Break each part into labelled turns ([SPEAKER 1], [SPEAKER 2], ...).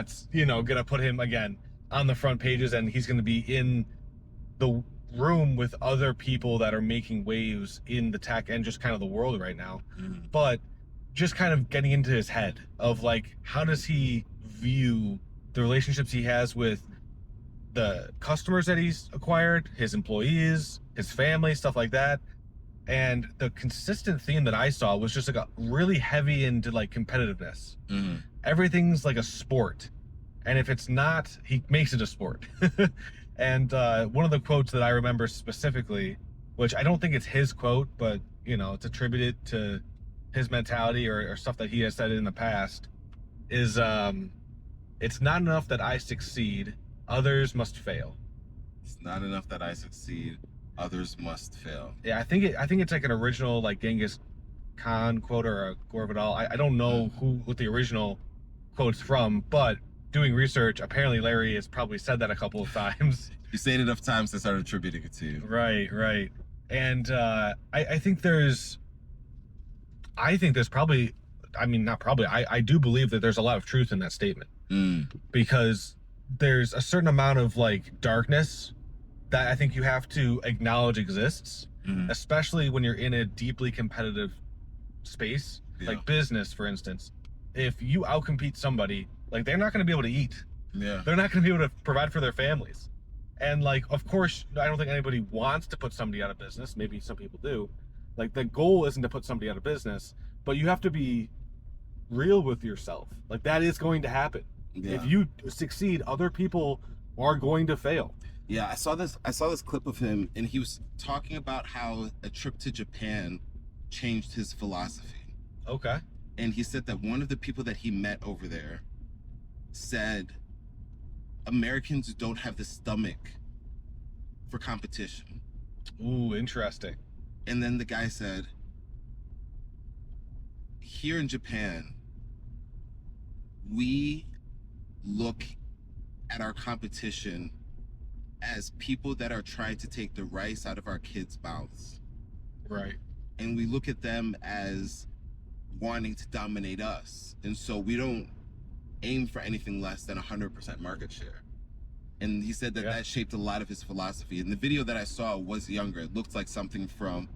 [SPEAKER 1] that's, gonna put him again on the front pages, and he's gonna be in the room with other people that are making waves in the tech and just kind of the world right now. But just kind of getting into his head of like, how does he view the relationships he has with the customers that he's acquired, his employees, his family, stuff like that. And the consistent theme that I saw was just like a really heavy into like competitiveness. Everything's like a sport, and if it's not, he makes it a sport. And one of the quotes that I remember specifically, which I don't think it's his quote, but it's attributed to his mentality or stuff that he has said in the past, is it's not enough that I succeed, others must fail.
[SPEAKER 2] It's not enough that I succeed, others must fail.
[SPEAKER 1] Yeah, I think it's like an original like Genghis Khan quote or a Gore Vidal. I don't know what the original quote's from, but doing research, apparently Larry has probably said that a couple of times.
[SPEAKER 2] You say it enough times to start attributing it to you.
[SPEAKER 1] Right. And I think there's probably, I mean, not probably, I do believe that there's a lot of truth in that statement. Because there's a certain amount of like darkness that I think you have to acknowledge exists, especially when you're in a deeply competitive space, like business, for instance. If you outcompete somebody, like they're not going to be able to eat.
[SPEAKER 2] Yeah.
[SPEAKER 1] They're not going to be able to provide for their families. And like, of course, I don't think anybody wants to put somebody out of business. Maybe some people do. Like the goal isn't to put somebody out of business, but you have to be real with yourself. Like that is going to happen.
[SPEAKER 2] Yeah.
[SPEAKER 1] If you succeed, other people are going to fail.
[SPEAKER 2] Yeah, I saw this clip of him, and he was talking about how a trip to Japan changed his philosophy.
[SPEAKER 1] Okay.
[SPEAKER 2] And he said that one of the people that he met over there said Americans don't have the stomach for competition.
[SPEAKER 1] Ooh, interesting.
[SPEAKER 2] And then the guy said, here in Japan, we look at our competition as people that are trying to take the rice out of our kids' mouths.
[SPEAKER 1] Right.
[SPEAKER 2] And we look at them as wanting to dominate us. And so we don't aim for anything less than 100% market share. And he said that that shaped a lot of his philosophy. And the video that I saw was younger. It looked like something from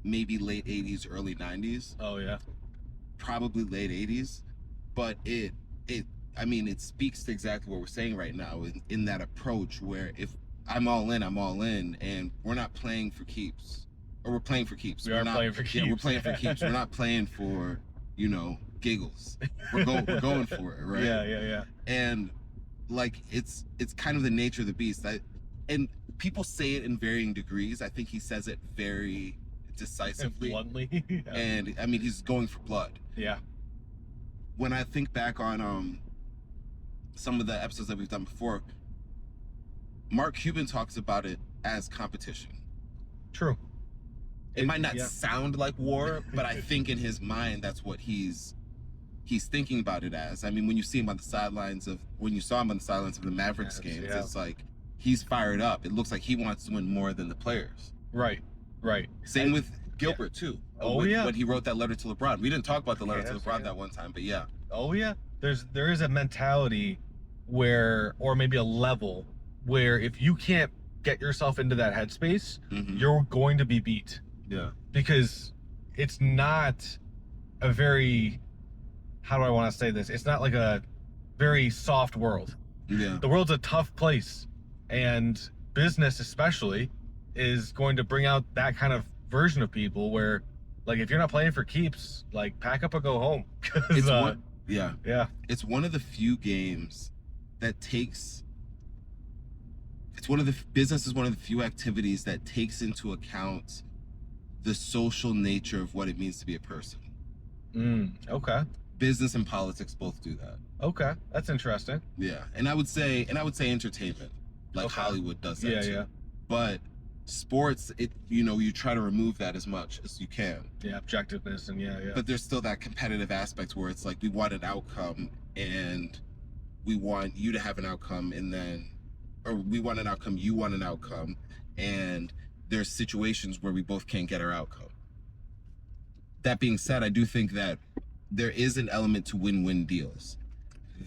[SPEAKER 2] maybe late 80s, early 90s.
[SPEAKER 1] Oh, yeah.
[SPEAKER 2] Probably late 80s. But it speaks to exactly what we're saying right now in that approach where if I'm all in, and we're not playing for keeps. Or we're playing for keeps.
[SPEAKER 1] We're playing for keeps.
[SPEAKER 2] Yeah, we're playing for keeps. We're not playing for, giggles. We're going for it, right?
[SPEAKER 1] Yeah.
[SPEAKER 2] And like it's kind of the nature of the beast. And people say it in varying degrees. I think he says it very decisively.
[SPEAKER 1] Bluntly. Yeah.
[SPEAKER 2] And I mean, he's going for blood.
[SPEAKER 1] Yeah.
[SPEAKER 2] When I think back on some of the episodes that we've done before, Mark Cuban talks about it as competition.
[SPEAKER 1] True.
[SPEAKER 2] It might not sound like war, but I think in his mind that's what he's thinking about it as. I mean, when you saw him on the sidelines of the Mavericks games, it's like he's fired up. It looks like he wants to win more than the players.
[SPEAKER 1] Right.
[SPEAKER 2] Same with Gilbert too. When he wrote that letter to LeBron. We didn't talk about the letter to LeBron that one time, but yeah.
[SPEAKER 1] Oh yeah. There is a mentality where, or maybe a level where if you can't get yourself into that headspace, you're going to be beat.
[SPEAKER 2] Yeah.
[SPEAKER 1] Because it's not a very, how do I want to say this? It's not like a very soft world.
[SPEAKER 2] Yeah.
[SPEAKER 1] The world's a tough place, and business especially is going to bring out that kind of version of people where, like, if you're not playing for keeps, like, pack up or go home.
[SPEAKER 2] It's It's one of the few games that takes. Business is one of the few activities that takes into account the social nature of what it means to be a person.
[SPEAKER 1] Okay.
[SPEAKER 2] Business and politics both do that.
[SPEAKER 1] Okay, that's interesting.
[SPEAKER 2] Yeah, and I would say entertainment, like Hollywood does that too. Yeah. But sports, you try to remove that as much as you can.
[SPEAKER 1] Yeah, objectiveness and yeah.
[SPEAKER 2] But there's still that competitive aspect where it's like we want an outcome and we want you to have an outcome, or we want an outcome, you want an outcome, and there's situations where we both can't get our outcome. That being said, I do think that there is an element to win-win deals.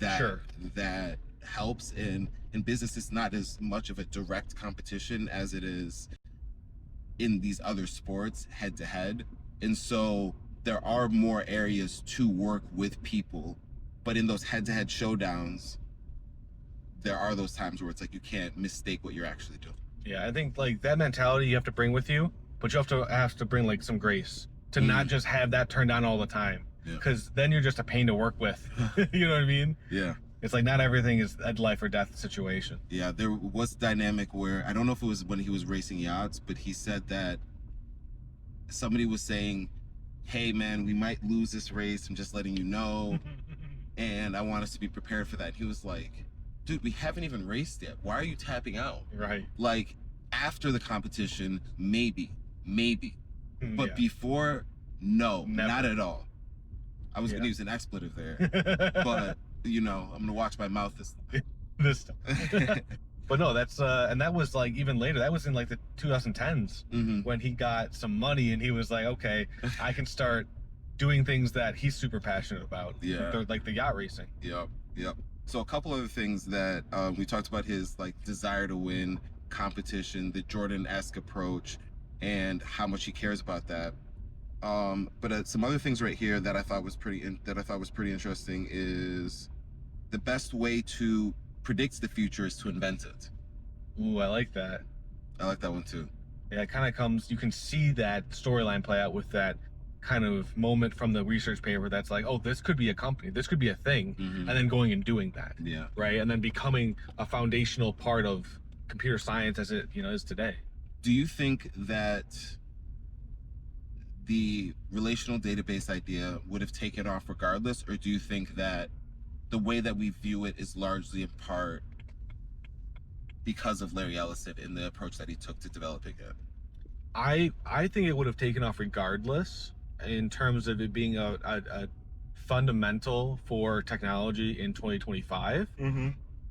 [SPEAKER 2] that
[SPEAKER 1] Sure.
[SPEAKER 2] that helps. And in business, it's not as much of a direct competition as it is in these other sports, head to head. And so there are more areas to work with people, but in those head to head showdowns, there are those times where it's like you can't mistake what you're actually doing.
[SPEAKER 1] Yeah, I think like that mentality you have to bring with you, but you have to bring like some grace to not just have that turned on all the time, because then you're just a pain to work with. You know what I mean?
[SPEAKER 2] Yeah.
[SPEAKER 1] It's like not everything is a life or death situation.
[SPEAKER 2] Yeah, there was a dynamic where, I don't know if it was when he was racing yachts, but he said that somebody was saying, hey man, we might lose this race, I'm just letting you know, and I want us to be prepared for that. And he was like, dude, we haven't even raced yet, why are you tapping out?
[SPEAKER 1] Right.
[SPEAKER 2] Like, after the competition, maybe, but before, no,
[SPEAKER 1] never.
[SPEAKER 2] not at all. I was gonna use an expletive there, but you know, I'm gonna watch my mouth
[SPEAKER 1] this time. But no, that's and that was like even later. That was in like the 2010s when he got some money and he was like, okay, I can start doing things that he's super passionate about.
[SPEAKER 2] Yeah,
[SPEAKER 1] like the yacht racing.
[SPEAKER 2] Yep. So a couple other things that we talked about: his like desire to win, competition, the Jordan-esque approach, and how much he cares about that. But some other things right here that I thought was pretty interesting is the best way to predict the future is to invent it.
[SPEAKER 1] Ooh, I like that.
[SPEAKER 2] I like that one too.
[SPEAKER 1] Yeah, it kind of comes, you can see that storyline play out with that kind of moment from the research paper that's like, oh, this could be a company, this could be a thing, and then going and doing that.
[SPEAKER 2] Yeah.
[SPEAKER 1] Right, and then becoming a foundational part of computer science as it, is today.
[SPEAKER 2] Do you think that the relational database idea would have taken off regardless, or do you think that the way that we view it is largely in part because of Larry Ellison and the approach that he took to developing it?
[SPEAKER 1] I think it would have taken off regardless in terms of it being a fundamental for technology in 2025.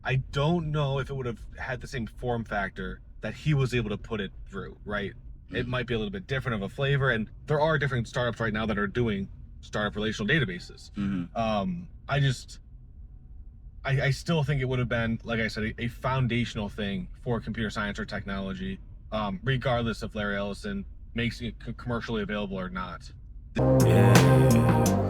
[SPEAKER 1] I don't know if it would have had the same form factor that he was able to put it through, right? It might be a little bit different of a flavor, and there are different startups right now that are doing startup relational databases. I still think it would have been, like I said, a foundational thing for computer science or technology, regardless if Larry Ellison makes it commercially available or not.
[SPEAKER 3] Yeah.